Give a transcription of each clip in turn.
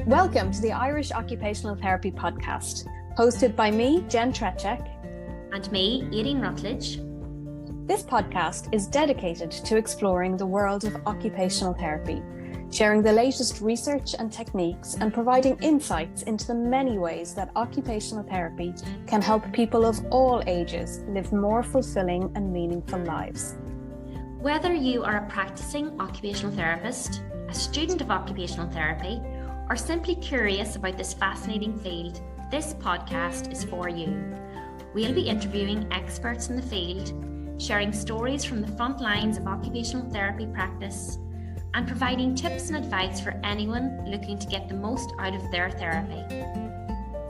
Welcome to the Irish Occupational Therapy Podcast, hosted by me, Jen Trechek. And me, Aileen Rutledge. This podcast is dedicated to exploring the world of occupational therapy, sharing the latest research and techniques and providing insights into the many ways that occupational therapy can help people of all ages live more fulfilling and meaningful lives. Whether you are a practicing occupational therapist, a student of occupational therapy, or simply curious about this fascinating field, this podcast is for you. We'll be interviewing experts in the field, sharing stories from the front lines of occupational therapy practice, and providing tips and advice for anyone looking to get the most out of their therapy.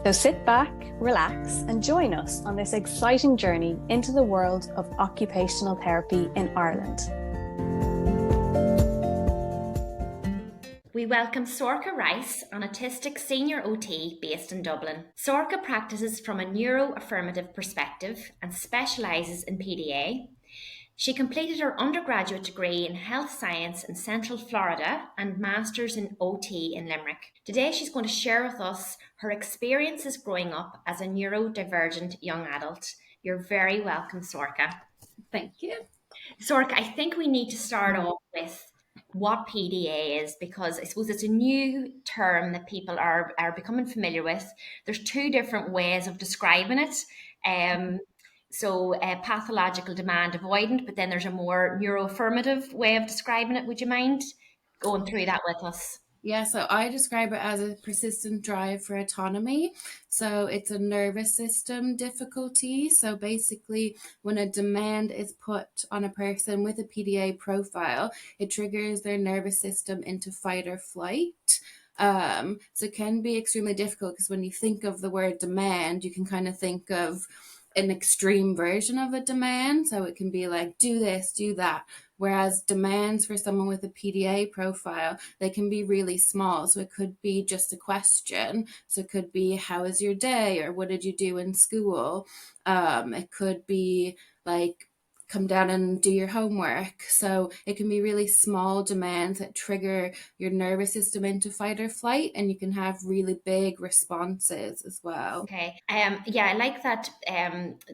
So sit back, relax, and join us on this exciting journey into the world of occupational therapy in Ireland. We welcome Sorcha Rice, an autistic senior OT based in Dublin. Sorcha practices from a neuroaffirmative perspective and specialises in PDA. She completed her undergraduate degree in health science in Central Florida and master's in OT in Limerick. Today she's going to share with us her experiences growing up as a neurodivergent young adult. You're very welcome, Sorcha. Thank you. Sorcha, I think we need to start off with what PDA is, because I suppose it's a new term that people are becoming familiar with. There's two different ways of describing it. Pathological demand avoidant, but then there's a more neuroaffirmative way of describing it. Would you mind going through that with us? Yeah, so I describe it as a persistent drive for autonomy. So it's a nervous system difficulty. So basically, when a demand is put on a person with a PDA profile, it triggers their nervous system into fight or flight. So it can be extremely difficult because when you think of the word demand, you can kind of think of an extreme version of a demand. So it can be like, do this, do that. Whereas demands for someone with a PDA profile, they can be really small. So it could be just a question. So it could be, how was your day? Or what did you do in school? It could be like, come down and do your homework. So it can be really small demands that trigger your nervous system into fight or flight, and you can have really big responses as well. Okay. I like that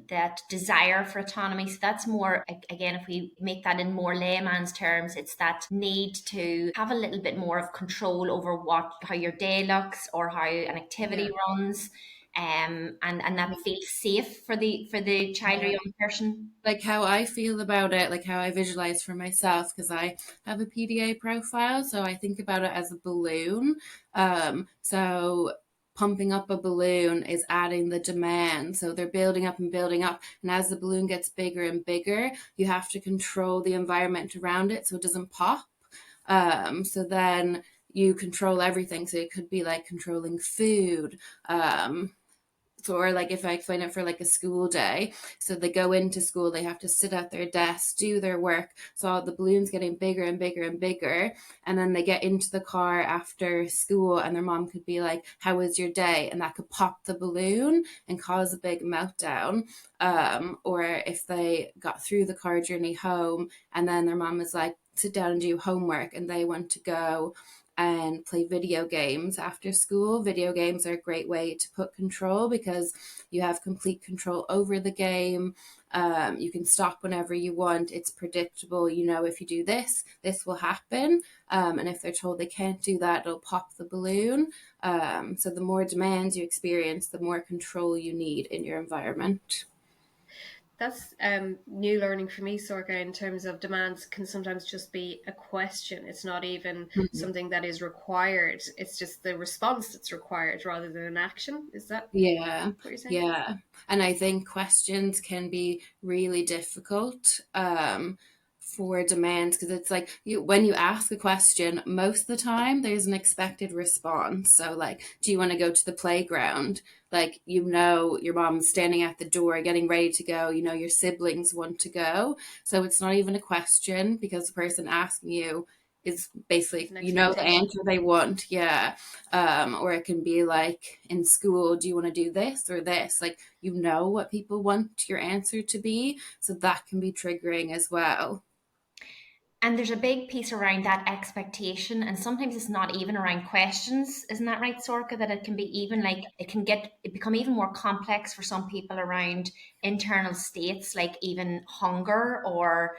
that desire for autonomy. So that's more, again, if we make that in more layman's terms, it's that need to have a little bit more of control over how your day looks or how an activity runs. And that feels safe for the child or young person. Like how I feel about it, like how I visualize for myself, because I have a PDA profile, so I think about it as a balloon. So pumping up a balloon is adding the demand. So they're building up and building up. And as the balloon gets bigger and bigger, you have to control the environment around it so it doesn't pop. So then you control everything. So it could be like controlling food, or like if I explain it for like a school day, so they go into school, they have to sit at their desk, do their work, so the balloon's getting bigger and bigger and bigger, and then they get into the car after school and their mom could be like, how was your day? And that could pop the balloon and cause a big meltdown. Or if they got through the car journey home and then their mom is like, sit down and do homework, and they want to go and play video games after school. Video games are a great way to put control because you have complete control over the game. You can stop whenever you want. It's predictable. You know, if you do this, this will happen. And if they're told they can't do that, it'll pop the balloon. So the more demands you experience, the more control you need in your environment. That's new learning for me, Sorcha, in terms of demands can sometimes just be a question. It's not even something that is required. It's just the response that's required rather than an action. Is that what you're saying? Yeah. And I think questions can be really difficult for demands, because it's like when you ask a question, most of the time there's an expected response. So like, do you want to go to the playground? Like, you know, your mom's standing at the door getting ready to go, you know, your siblings want to go. So it's not even a question because the person asking you is basically, you know, the answer they want. Or it can be like in school, do you want to do this or this? Like, you know what people want your answer to be. So that can be triggering as well. And there's a big piece around that expectation, and sometimes it's not even around questions. Isn't that right, Sorka? That it can be even like it become even more complex for some people around internal states, like even hunger or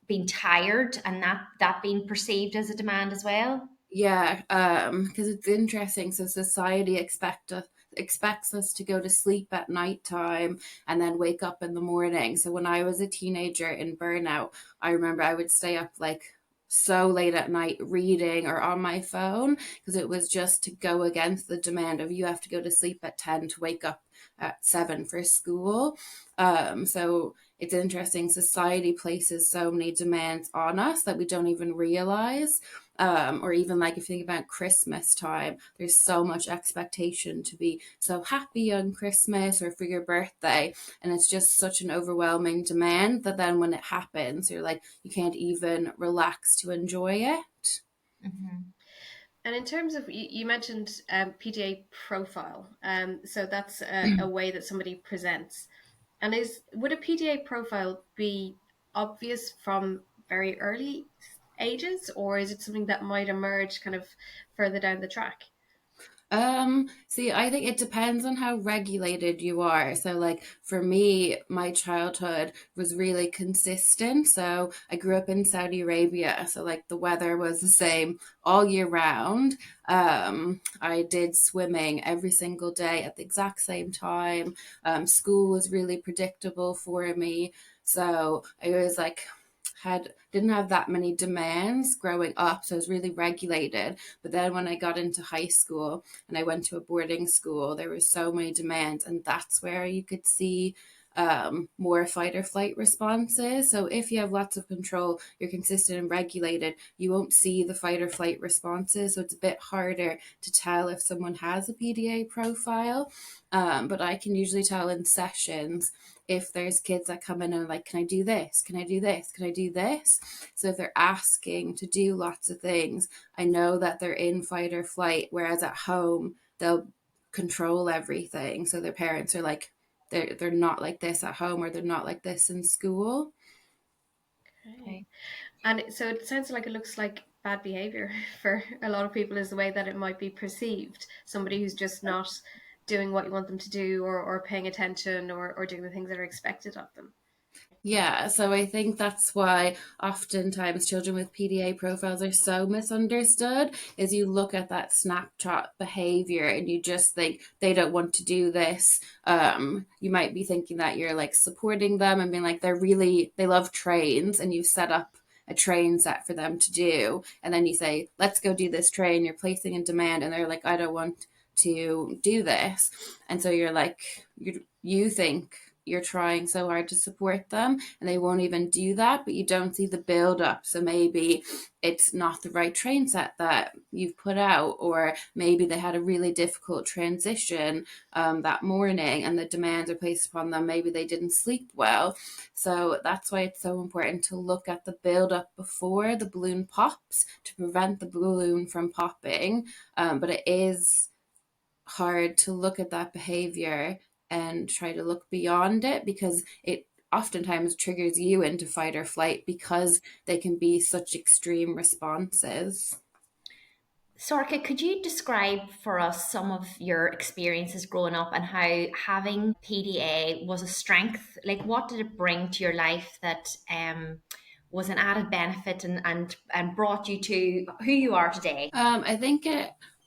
being tired, and that being perceived as a demand as well. Yeah, because it's interesting. So society expects us to go to sleep at nighttime and then wake up in the morning. So when I was a teenager in burnout, I remember I would stay up like so late at night reading or on my phone because it was just to go against the demand of you have to go to sleep at 10 to wake up at 7 for school. So it's interesting. Society places so many demands on us that we don't even realize. Or even like if you think about Christmas time, there's so much expectation to be so happy on Christmas or for your birthday, and it's just such an overwhelming demand that then when it happens, you're like you can't even relax to enjoy it. Mm-hmm. And in terms of, you mentioned PDA profile, so that's a way that somebody presents. And would a PDA profile be obvious from very early ages, or is it something that might emerge kind of further down the track? See, I think it depends on how regulated you are. So, like for me, my childhood was really consistent. So, I grew up in Saudi Arabia. So, like the weather was the same all year round. I did swimming every single day at the exact same time. School was really predictable for me. So, I was like, didn't have that many demands growing up, so I was really regulated. But then when I got into high school and I went to a boarding school, there were so many demands, and that's where you could see more fight or flight responses. So if you have lots of control, you're consistent and regulated, you won't see the fight or flight responses. So it's a bit harder to tell if someone has a PDA profile. But I can usually tell in sessions if there's kids that come in and are like, can I do this? Can I do this? Can I do this? So if they're asking to do lots of things, I know that they're in fight or flight, whereas at home, they'll control everything. So their parents are like, they're not like this at home, or they're not like this in school. Okay. And so it sounds like it looks like bad behavior for a lot of people is the way that it might be perceived. Somebody who's just not doing what you want them to do, or paying attention, or doing the things that are expected of them. Yeah, so I think that's why oftentimes children with PDA profiles are so misunderstood, is you look at that snapshot behavior and you just think they don't want to do this. You might be thinking that you're like supporting them and being like they love trains, and you've set up a train set for them to do, and then you say, let's go do this train, you're placing a demand, and they're like, I don't want to do this. And so you're like, you think you're trying so hard to support them and they won't even do that, but you don't see the build up. So maybe it's not the right train set that you've put out, or maybe they had a really difficult transition that morning and the demands are placed upon them. Maybe they didn't sleep well. So that's why it's so important to look at the build up before the balloon pops to prevent the balloon from popping. But it is hard to look at that behavior and try to look beyond it, because it oftentimes triggers you into fight or flight because they can be such extreme responses. Sorka, could you describe for us some of your experiences growing up and how having PDA was a strength? Like, what did it bring to your life that was an added benefit and brought you to who you are today? I think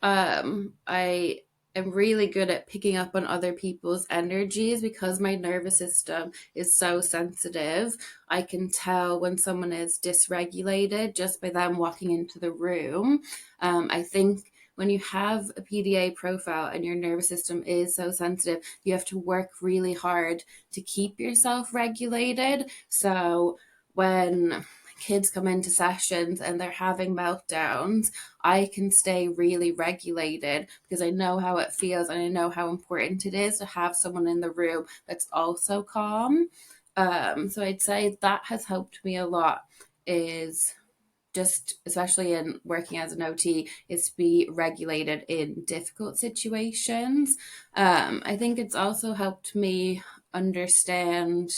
I am really good at picking up on other people's energies because my nervous system is so sensitive. I can tell when someone is dysregulated just by them walking into the room. I think when you have a PDA profile and your nervous system is so sensitive, you have to work really hard to keep yourself regulated. So when kids come into sessions and they're having meltdowns, I can stay really regulated because I know how it feels and I know how important it is to have someone in the room that's also calm. So I'd say that has helped me a lot, is just especially in working as an OT, is to be regulated in difficult situations. I think it's also helped me understand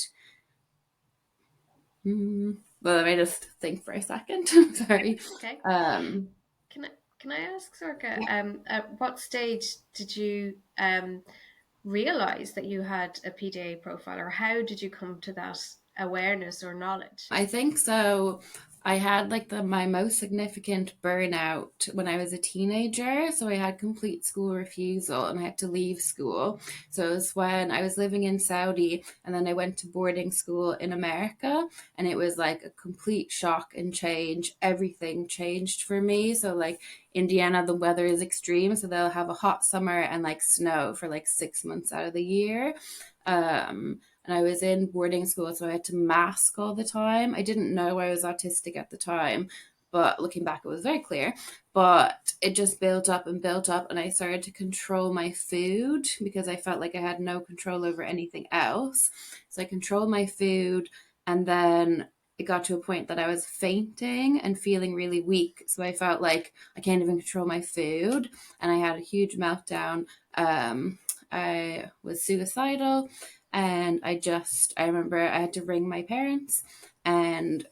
Well, let me just think for a second. Sorry. Okay. Um, Can I ask, Sorcha, at what stage did you realize that you had a PDA profile, or how did you come to that awareness or knowledge? I think so. I had like my most significant burnout when I was a teenager. So I had complete school refusal and I had to leave school. So it was when I was living in Saudi and then I went to boarding school in America, and it was like a complete shock and change. Everything changed for me. So like Indiana, the weather is extreme. So they'll have a hot summer and like snow for like 6 months out of the year. And I was in boarding school, so I had to mask all the time. I didn't know I was autistic at the time, but looking back, it was very clear. But it just built up and built up, and I started to control my food because I felt like I had no control over anything else. So I controlled my food, and then it got to a point that I was fainting and feeling really weak. So I felt like I can't even control my food, and I had a huge meltdown. I was suicidal, and I remember I had to ring my parents and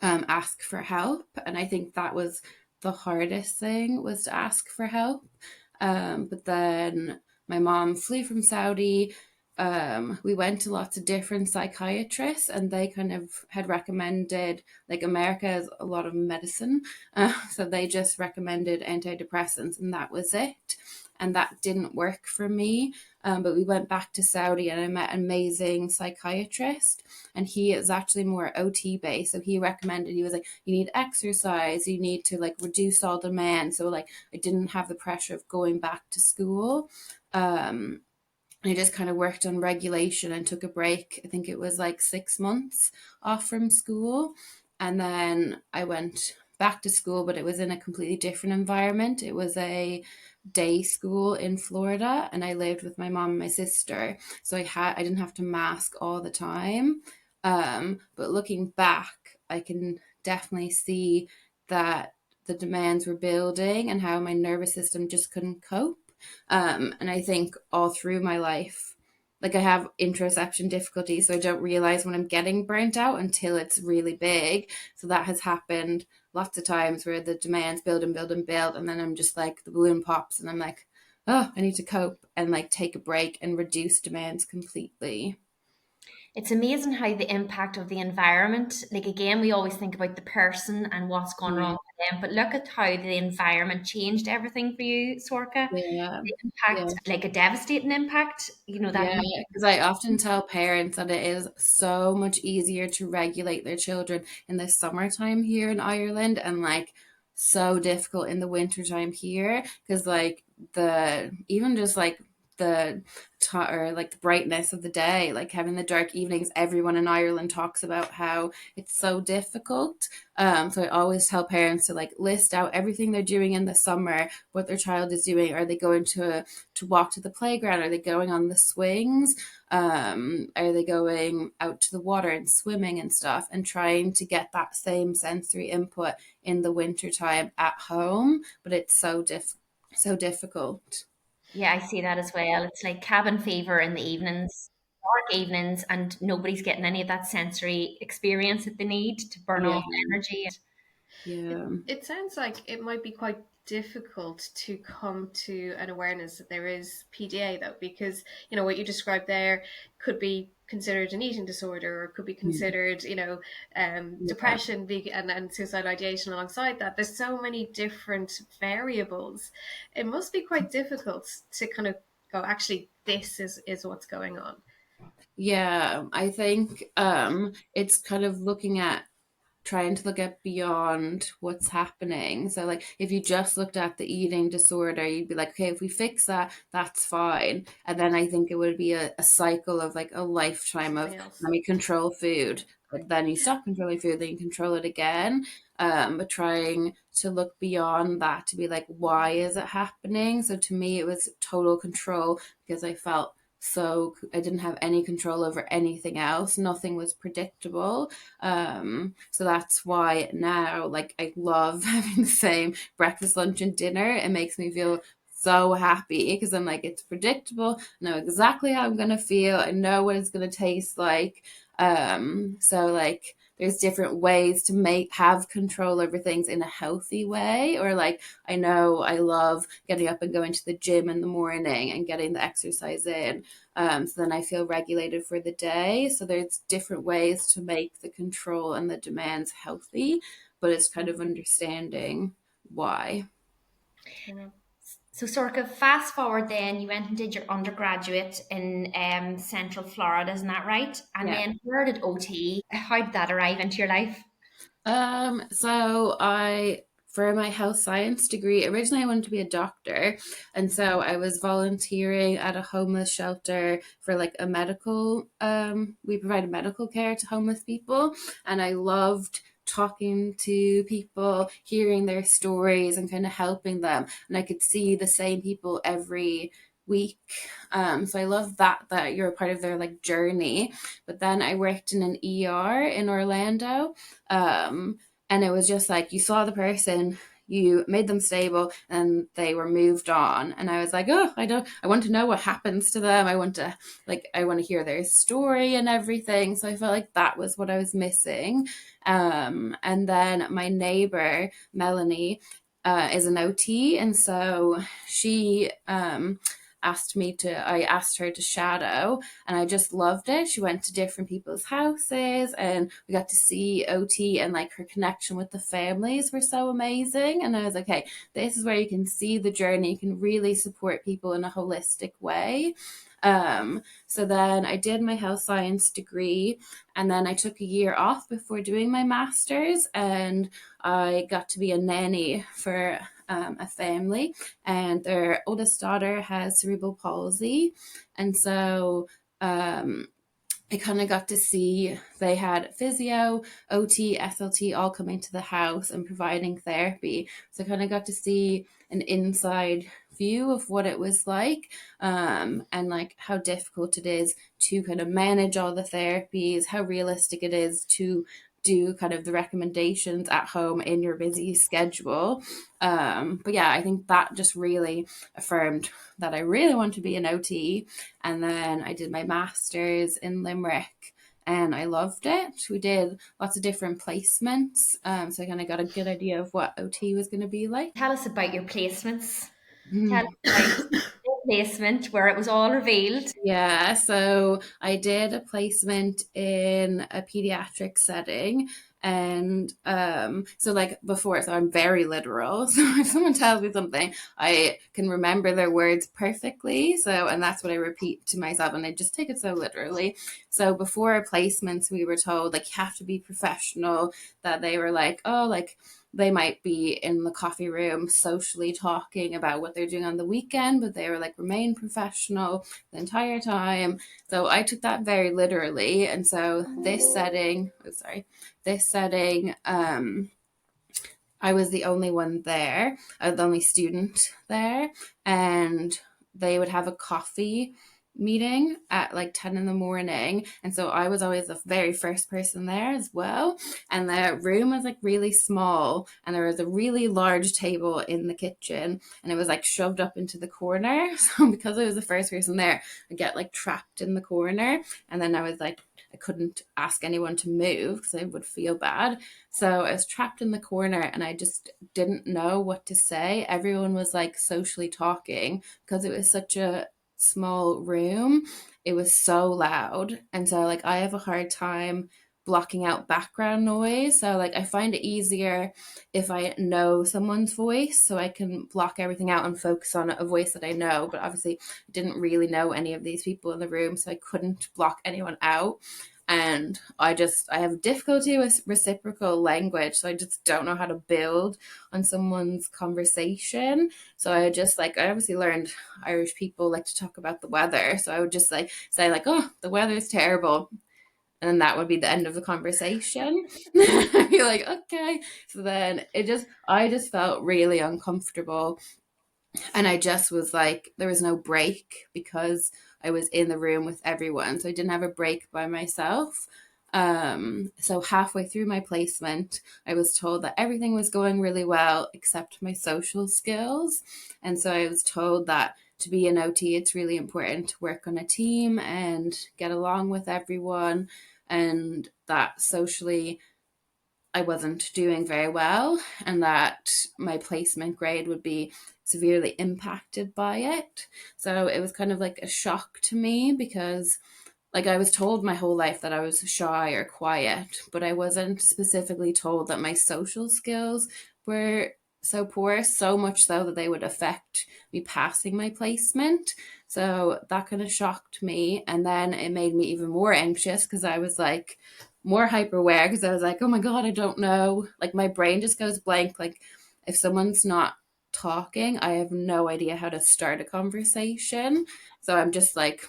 ask for help. And I think that was the hardest thing, was to ask for help. But then my mom flew from Saudi. We went to lots of different psychiatrists, and they kind of had recommended, like, America has a lot of medicine. So they just recommended antidepressants, and that was it. And that didn't work for me. But we went back to Saudi and I met an amazing psychiatrist, and he is actually more OT based. So he recommended, he was like, you need exercise, you need to like reduce all demand. So like I didn't have the pressure of going back to school. I just kind of worked on regulation and took a break. I think it was like 6 months off from school. And then I went back to school, but it was in a completely different environment. It was a day school in Florida, and I lived with my mom and my sister. So I didn't have to mask all the time. But looking back, I can definitely see that the demands were building and how my nervous system just couldn't cope. And I think all through my life, like I have interoception difficulty, so I don't realize when I'm getting burnt out until it's really big. So that has happened lots of times where the demands build and build and build, and then I'm just like, the balloon pops and I'm like, oh, I need to cope and like take a break and reduce demands completely. It's amazing how the impact of the environment, like again, we always think about the person and what's gone wrong with them, but look at how the environment changed everything for you, Sorcha. Yeah. The Yeah. impact, like a devastating impact, that. Yeah, because I often tell parents that it is so much easier to regulate their children in the summertime here in Ireland, and like so difficult in the wintertime here, because like the even just like or like the brightness of the day, like having the dark evenings, everyone in Ireland talks about how it's so difficult. So I always tell parents to like list out everything they're doing in the summer, what their child is doing. Are they going to walk to the playground? Are they going on the swings? Are they going out to the water and swimming and stuff, and trying to get that same sensory input in the wintertime at home? But it's so difficult. Yeah, I see that as well. It's like cabin fever in the evenings, dark evenings, and nobody's getting any of that sensory experience that they need to burn Yeah, off energy. yeah, It sounds like it might be quite difficult to come to an awareness that there is PDA, though, because what you described there could be considered an eating disorder, or could be considered yeah. depression and suicidal ideation alongside that. There's so many different variables. It must be quite difficult to kind of go, actually, this is what's going on. Yeah, I think it's kind of trying to look at beyond what's happening. So like if you just looked at the eating disorder, you'd be like, okay, if we fix that, that's fine. And then I think it would be a cycle of like a lifetime of, Something else. let me control food, but then you stop controlling food, then you control it again. But trying to look beyond that to be like, why is it happening? So to me, it was total control, because I felt so I didn't have any control over anything else. Nothing was predictable. So that's why now, like, I love having the same breakfast, lunch, and dinner. It makes me feel so happy because I'm like, it's predictable. I know exactly how I'm gonna feel. I know what it's gonna taste like. So like there's different ways to have control over things in a healthy way. Or like, I know I love getting up and going to the gym in the morning and getting the exercise in. So then I feel regulated for the day. So there's different ways to make the control and the demands healthy, but it's kind of understanding why. So Sorcha, fast forward then, you went and did your undergraduate in Central Florida, isn't that right? And Yeah. then where did OT, how did that arrive into your life? So for my health science degree, originally I wanted to be a doctor. And so I was volunteering at a homeless shelter for like a medical, we provided medical care to homeless people. And I loved talking to people, hearing their stories and kind of helping them. And I could see the same people every week. So I love that you're a part of their like journey. But then I worked in an ER in Orlando. And it was just like, you saw the person, you made them stable, and they were moved on. And I was like, oh, I want to know what happens to them. I want to hear their story and everything. So I felt like that was what I was missing. And then my neighbor, Melanie, is an OT. And so she, I asked her to shadow, and I just loved it. She went to different people's houses and we got to see OT, and like her connection with the families were so amazing. And I was like, hey, this is where you can see the journey. You can really support people in a holistic way. So then I did my health science degree, and then I took a year off before doing my master's, and I got to be a nanny for a family, and their oldest daughter has cerebral palsy. And so I kind of got to see they had physio, OT, SLT all coming to the house and providing therapy. So I kind of got to see an inside view of what it was like, and like how difficult it is to kind of manage all the therapies, how realistic it is to do kind of the recommendations at home in your busy schedule. But yeah, I think that just really affirmed that I really want to be an OT. And then I did my master's in Limerick, and I loved it. We did lots of different placements, so I kind of got a good idea of what OT was going to be like. Tell us about your placements. Tell us about your placement where it was all revealed. Yeah, so I did a placement in a pediatric setting. And so like before, so I'm very literal. So if someone tells me something, I can remember their words perfectly. So, and that's what I repeat to myself, and I just take it so literally. So before placements, we were told like you have to be professional, that they were like, oh, like they might be in the coffee room socially talking about what they're doing on the weekend, but they were like, remain professional the entire time. So I took that very literally. And so this setting, I was the only one there. I was the only student there, and they would have a coffee meeting at like 10 in the morning, and so I was always the very first person there as well. And the room was like really small, and there was a really large table in the kitchen, and it was like shoved up into the corner. So because I was the first person there, I get like trapped in the corner, and then I was like, I couldn't ask anyone to move because I would feel bad. So I was trapped in the corner, and I just didn't know what to say. Everyone was like socially talking because it was such a small room. It was so loud. And so like I have a hard time blocking out background noise. So like I find it easier if I know someone's voice, so I can block everything out and focus on a voice that I know. But obviously I didn't really know any of these people in the room, so I couldn't block anyone out. And I have difficulty with reciprocal language, so I just don't know how to build on someone's conversation. So I obviously learned Irish people like to talk about the weather, so I would just like say like, oh, the weather's terrible, and then that would be the end of the conversation. I'd be like, okay. So then I just felt really uncomfortable, and I just was like, there was no break because I was in the room with everyone. So I didn't have a break by myself. So halfway through my placement, I was told that everything was going really well except my social skills. And so I was told that to be an OT, it's really important to work on a team and get along with everyone. and that socially I wasn't doing very well, and that my placement grade would be severely impacted by it. So it was kind of like a shock to me, because like I was told my whole life that I was shy or quiet, but I wasn't specifically told that my social skills were so poor, so much so that they would affect me passing my placement. So that kind of shocked me. And then it made me even more anxious, because I was like more hyper aware, because I was like, oh my God, I don't know. Like my brain just goes blank. Like if someone's not talking, I have no idea how to start a conversation. So I'm just like,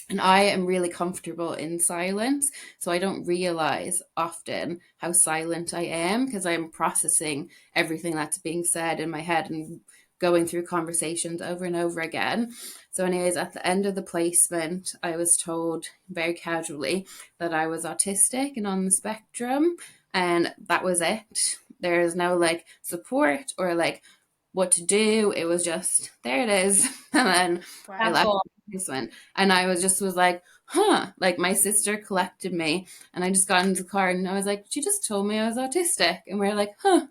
and I am really comfortable in silence. So I don't realize often how silent I am, because I'm processing everything that's being said in my head and going through conversations over and over again. So, anyways, at the end of the placement, I was told very casually that I was autistic and on the spectrum. And that was it. There is no like support or like what to do. It was just, there it is. And then I left this one, and I was like, huh, like my sister collected me, and I just got into the car and I was like, she just told me I was autistic, and we are like, huh.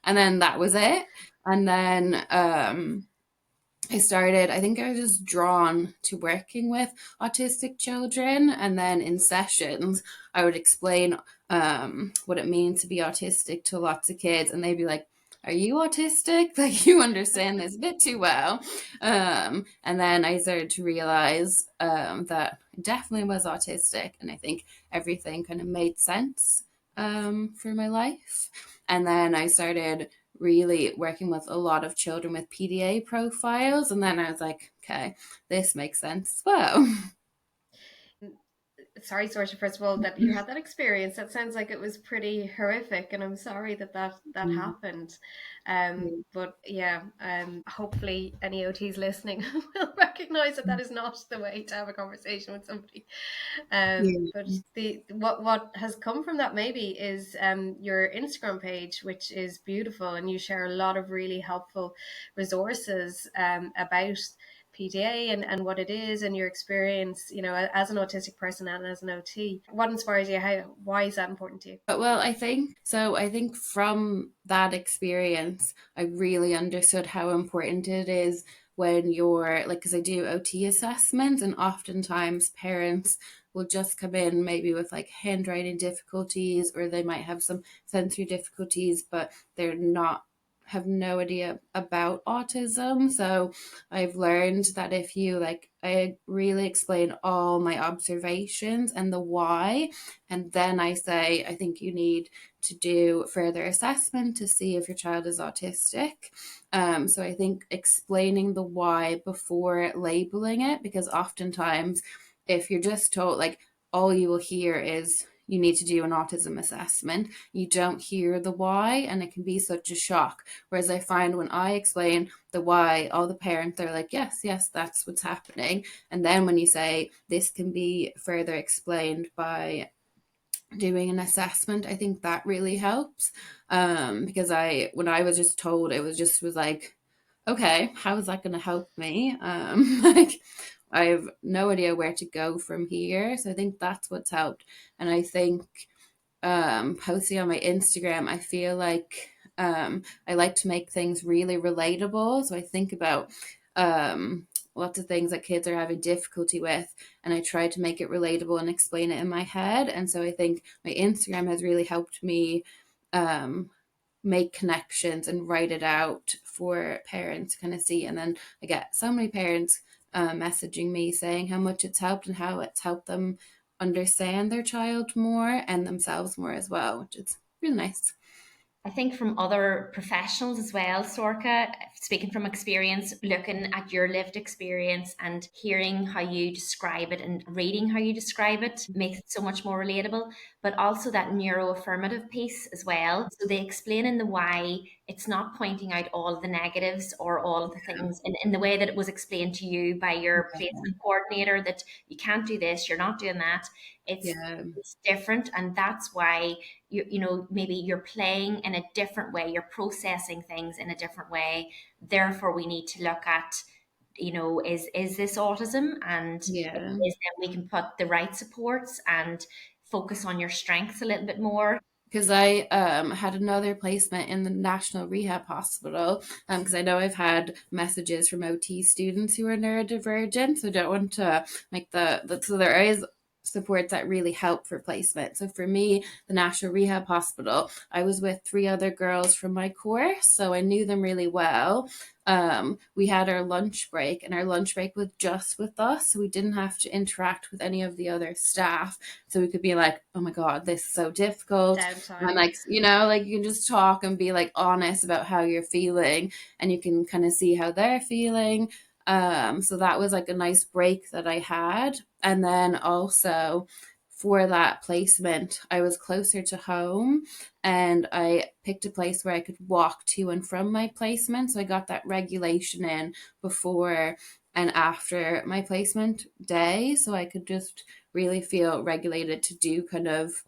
And then that was it. And then I think I was just drawn to working with autistic children. And then in sessions, I would explain what it means to be autistic to lots of kids. And they'd be like, are you autistic? Like, you understand this a bit too well. And then I started to realize that I definitely was autistic. And I think everything kind of made sense for my life. And then I started really working with a lot of children with PDA profiles. And then I was like, okay, this makes sense as well. Sorry, Sorcha, first of all, that you had that experience. That sounds like it was pretty horrific, and I'm sorry that happened. But yeah, hopefully any OTs listening will recognize that is not the way to have a conversation with somebody. But what has come from that maybe is your Instagram page, which is beautiful, and you share a lot of really helpful resources about PDA and what it is and your experience, as an autistic person and as an OT. What inspires you? Why is that important to you? Well, I think from that experience, I really understood how important it is when you're like, because I do OT assessments, and oftentimes parents will just come in maybe with like handwriting difficulties, or they might have some sensory difficulties, but they're not have no idea about autism. So I've learned that if you I really explain all my observations and the why, and then I say, I think you need to do further assessment to see if your child is autistic. So I think explaining the why before labeling it, because oftentimes if you're just told, like, all you will hear is you need to do an autism assessment, you don't hear the why, and it can be such a shock. Whereas I find when I explain the why, all the parents are like, yes, that's what's happening. And then when you say this can be further explained by doing an assessment, I think that really helps. Because when I was just told, it was like, okay, how is that going to help me? Like, I have no idea where to go from here. So I think that's what's helped. And I think posting on my Instagram, I feel like I like to make things really relatable. So I think about lots of things that kids are having difficulty with, and I try to make it relatable and explain it in my head. And so I think my Instagram has really helped me make connections and write it out for parents to kind of see. And then I get so many parents messaging me saying how much it's helped and how it's helped them understand their child more and themselves more as well, which is really nice. I think from other professionals as well, Sorcha, speaking from experience, looking at your lived experience and hearing how you describe it and reading how you describe it makes it so much more relatable, but also that neuroaffirmative piece as well. So they explain in the why, it's not pointing out all of the negatives or all of the things in the way that it was explained to you by your placement coordinator, that you can't do this, you're not doing that. It's different, and that's why maybe you're playing in a different way, you're processing things in a different way. Therefore, we need to look at is this autism? And if Yeah. it is, then we can put the right supports and focus on your strengths a little bit more. Because I had another placement in the National Rehab Hospital, because I know I've had messages from OT students who are neurodivergent, so I don't want to make so there is supports that really help for placement. So for me, the National Rehab Hospital, I was with 3 other girls from my course, so I knew them really well. We had our lunch break, and our lunch break was just with us, so we didn't have to interact with any of the other staff. So we could be like, oh my God, this is so difficult. Downtime. And like, like you can just talk and be like honest about how you're feeling, and you can kind of see how they're feeling. So that was like a nice break that I had. And then also for that placement, I was closer to home, and I picked a place where I could walk to and from my placement. So I got that regulation in before and after my placement day. So I could just really feel regulated to do kind of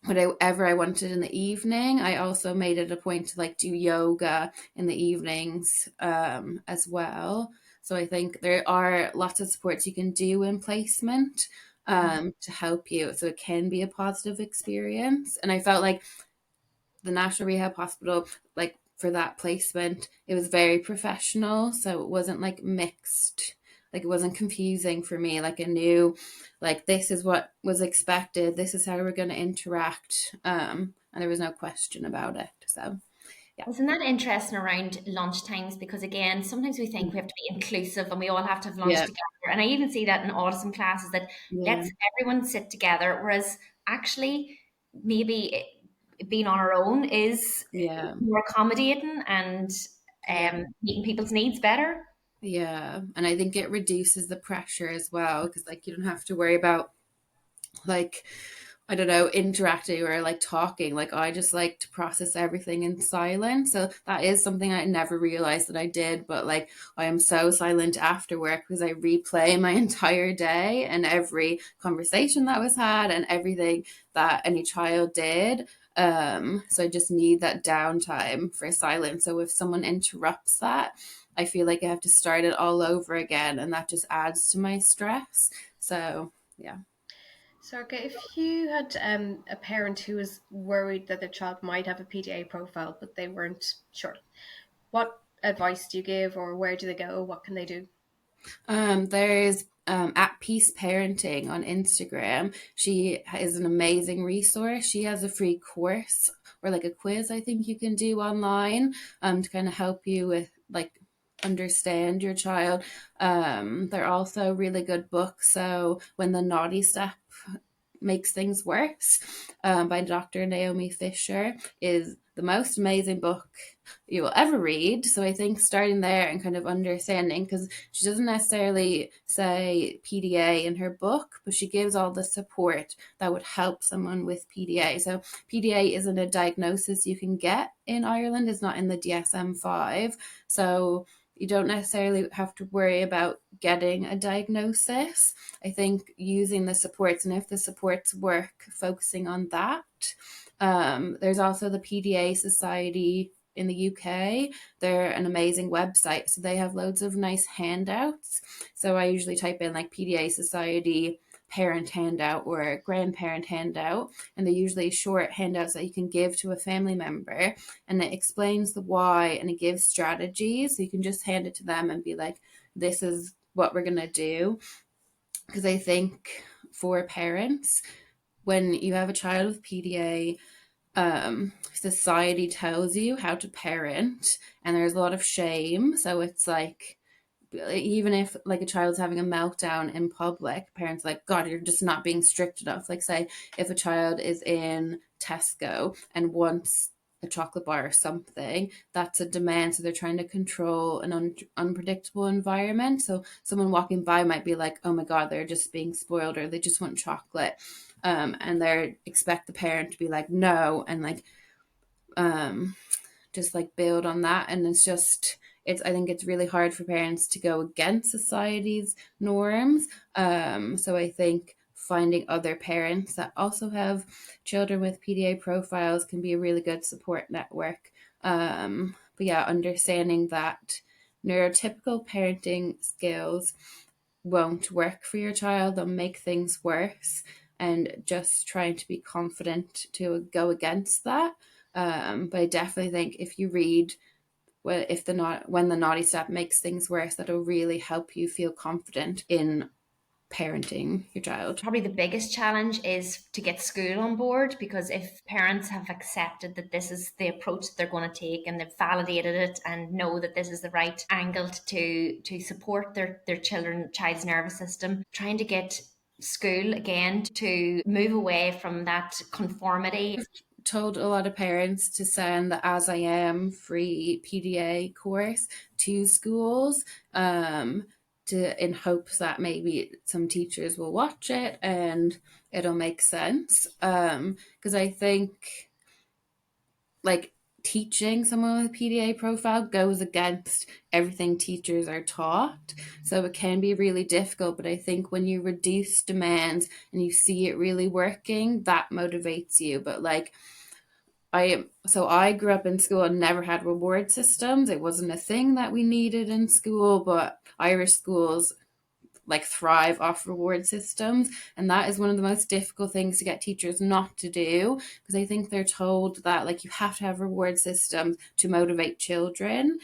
whatever I wanted in the evening. I also made it a point to like do yoga in the evenings as well. So I think there are lots of supports you can do in placement to help you. So it can be a positive experience. And I felt like the National Rehab Hospital, like for that placement, it was very professional. So it wasn't like mixed. Like it wasn't confusing for me. Like I knew, like this is what was expected. This is how we're going to interact, and there was no question about it. So yeah. Isn't that interesting around lunch times? Because again, sometimes we think we have to be inclusive and we all have to have lunch Yeah, together. And I even see that in autism classes that yeah, let's everyone sit together, whereas actually maybe being on our own is yeah, more accommodating and yeah, meeting people's needs better. yeah. And I think it reduces the pressure as well, because like you don't have to worry about like, I don't know, interacting or like talking. Like I just like to process everything in silence. So that is something I never realized that I did. But like I am so silent after work because I replay my entire day and every conversation that was had and everything that any child did. So I just need that downtime for silence. So if someone interrupts that, I feel like I have to start it all over again, and that just adds to my stress. So yeah. Sorka, if you had a parent who was worried that their child might have a PDA profile, but they weren't sure, what advice do you give, or where do they go? What can they do? There's at Peace Parenting on Instagram. She is an amazing resource. She has a free course or like a quiz I think you can do online to kind of help you with like understand your child. They're also really good books. So When the Naughty Step Makes Things Worse by Dr. Naomi Fisher is the most amazing book you will ever read. So I think starting there and kind of understanding, because she doesn't necessarily say PDA in her book, but she gives all the support that would help someone with PDA. So PDA isn't a diagnosis you can get in Ireland. It's not in the DSM-5. So you don't necessarily have to worry about getting a diagnosis. I think using the supports, and if the supports work, focusing on that. There's also the PDA Society in the UK. They're an amazing website. So they have loads of nice handouts. So I usually type in like PDA Society parent handout or grandparent handout, and they're usually short handouts that you can give to a family member, and it explains the why and it gives strategies, so you can just hand it to them and be like, this is what we're going to do. Because I think for parents, when you have a child with PDA, society tells you how to parent, and there's a lot of shame. So it's like, even if like a child's having a meltdown in public, parents are like, God, you're just not being strict enough. Like say if a child is in Tesco and wants a chocolate bar or something, that's a demand. So they're trying to control an unpredictable environment. So someone walking by might be like, oh my God, they're just being spoiled, or they just want chocolate. And they expect the parent to be like, no, and like just like build on that. And I think it's really hard for parents to go against society's norms. So I think finding other parents that also have children with PDA profiles can be a really good support network. But yeah, understanding that neurotypical parenting skills won't work for your child. They'll make things worse, and just trying to be confident to go against that. But I definitely think if you read when the naughty step makes things worse, that'll really help you feel confident in parenting your child. Probably the biggest challenge is to get school on board, because if parents have accepted that this is the approach that they're going to take and they've validated it and know that this is the right angle to support their child's nervous system, trying to get school again to move away from that conformity. I've told a lot of parents to send the As I Am free PDA course to schools, in hopes that maybe some teachers will watch it and it'll make sense. Because I think like teaching someone with a PDA profile goes against everything teachers are taught. So it can be really difficult. But I think when you reduce demands and you see it really working, that motivates you. But like, I grew up in school and never had reward systems. It wasn't a thing that we needed in school, but Irish schools like thrive off reward systems, and that is one of the most difficult things to get teachers not to do, because I think they're told that like you have to have reward systems to motivate children,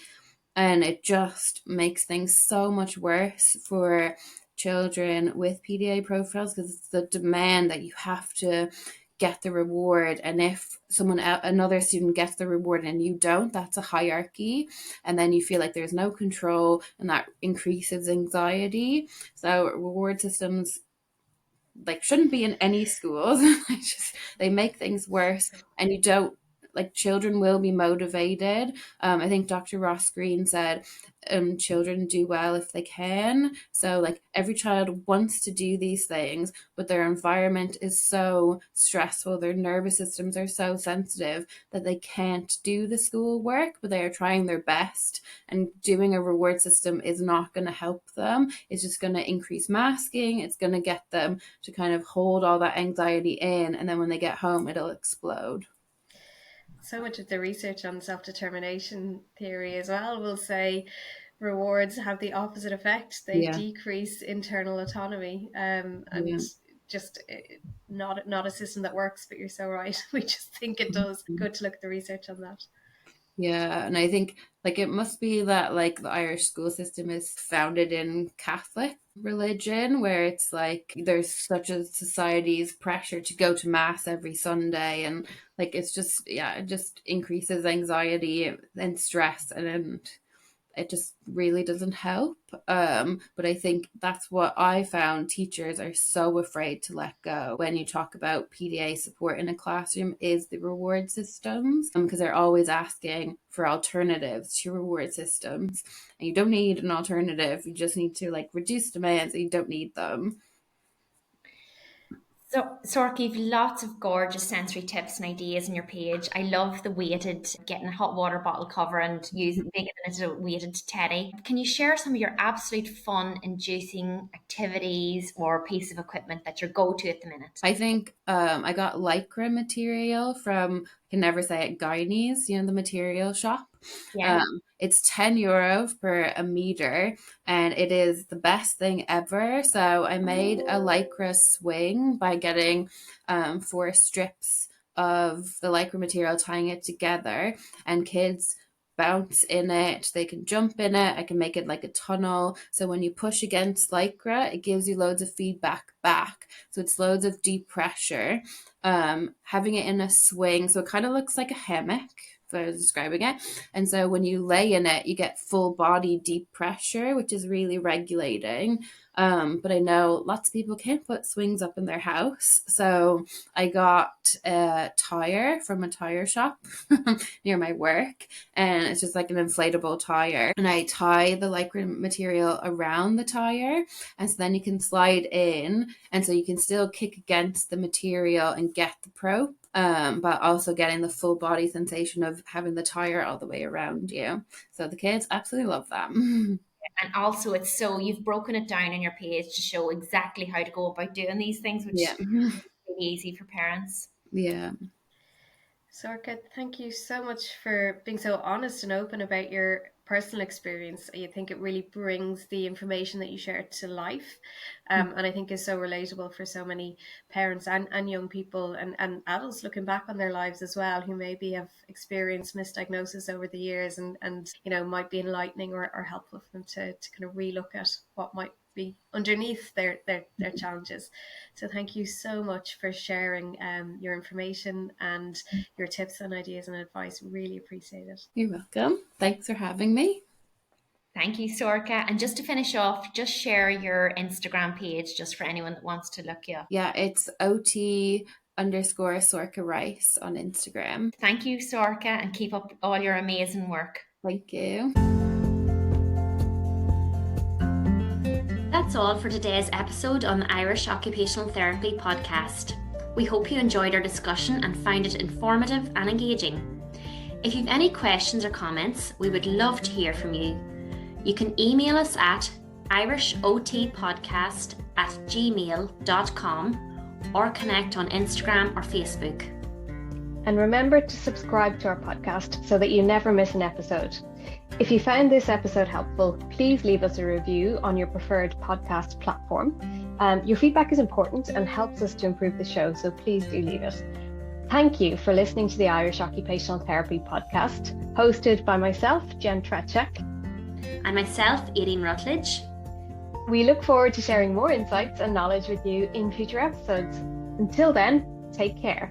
and it just makes things so much worse for children with PDA profiles, because it's the demand that you have to get the reward, and if another student gets the reward and you don't, that's a hierarchy, and then you feel like there's no control, and that increases anxiety. So reward systems like shouldn't be in any schools. They make things worse, and you don't like children will be motivated. I think Dr. Ross Green said children do well if they can. So like every child wants to do these things, but their environment is so stressful, their nervous systems are so sensitive that they can't do the school work, but they are trying their best. And doing a reward system is not going to help them. It's just going to increase masking. It's going to get them to kind of hold all that anxiety in, and then when they get home, it'll explode. So much of the research on self-determination theory as well will say rewards have the opposite effect. They decrease internal autonomy, and just not a system that works. But you're so right. We just think it does. Good to look at the research on that. Yeah, and I think like it must be that like the Irish school system is founded in Catholic religion, where it's like there's such a society's pressure to go to mass every Sunday, and like it's just it just increases anxiety and stress, and it just really doesn't help. But I think that's what I found teachers are so afraid to let go when you talk about PDA support in a classroom is the reward systems, because they're always asking for alternatives to reward systems. And you don't need an alternative. You just need to like reduce demands, and you don't need them. So, Sorcha, you've lots of gorgeous sensory tips and ideas on your page. I love the weighted, getting a hot water bottle cover and making it into a weighted teddy. Can you share some of your absolute fun-inducing activities or piece of equipment that your go-to at the minute? I think I got lycra material from, I can never say it, Guyanese, the material shop. Yeah. It's €10 per a meter, and it is the best thing ever. So I made a lycra swing by getting 4 strips of the lycra material, tying it together, and kids bounce in it, they can jump in it. I can make it like a tunnel, so when you push against lycra, it gives you loads of feedback back, so it's loads of deep pressure. Having it in a swing, so it kind of looks like a hammock if I was describing it, and so when you lay in it, you get full body deep pressure, which is really regulating. But I know lots of people can't put swings up in their house, so I got a tire from a tire shop near my work, and it's just like an inflatable tire, and I tie the lycra material around the tire, and so then you can slide in, and so you can still kick against the material and get the probe, but also getting the full body sensation of having the tire all the way around you. So the kids absolutely love that. And also it's so you've broken it down on your page to show exactly how to go about doing these things, which is really easy for parents. Yeah. Sorcha, thank you so much for being so honest and open about your personal experience. I think it really brings the information that you share to life, and I think is so relatable for so many parents and young people and adults looking back on their lives as well, who maybe have experienced misdiagnosis over the years and might be enlightening or helpful for them to kind of relook at what might be underneath their challenges. So thank you so much for sharing your information and your tips and ideas and advice. Really appreciate it. You're welcome. Thanks for having me. Thank you, Sorcha. And just to finish off, just share your Instagram page just for anyone that wants to look you up. Yeah, it's OT_Sorcha Rice on Instagram. Thank you, Sorcha, and keep up all your amazing work. Thank you. That's all for today's episode on the Irish Occupational Therapy podcast. We hope you enjoyed our discussion and found it informative and engaging. If you've any questions or comments, we would love to hear from you. You can email us at irishotpodcast@gmail.com or connect on Instagram or Facebook. And remember to subscribe to our podcast so that you never miss an episode. If you found this episode helpful, please leave us a review on your preferred podcast platform. Your feedback is important and helps us to improve the show, so please do leave it. Thank you for listening to the Irish Occupational Therapy podcast, hosted by myself, Jen Trechek. And myself, Aileen Rutledge. We look forward to sharing more insights and knowledge with you in future episodes. Until then, take care.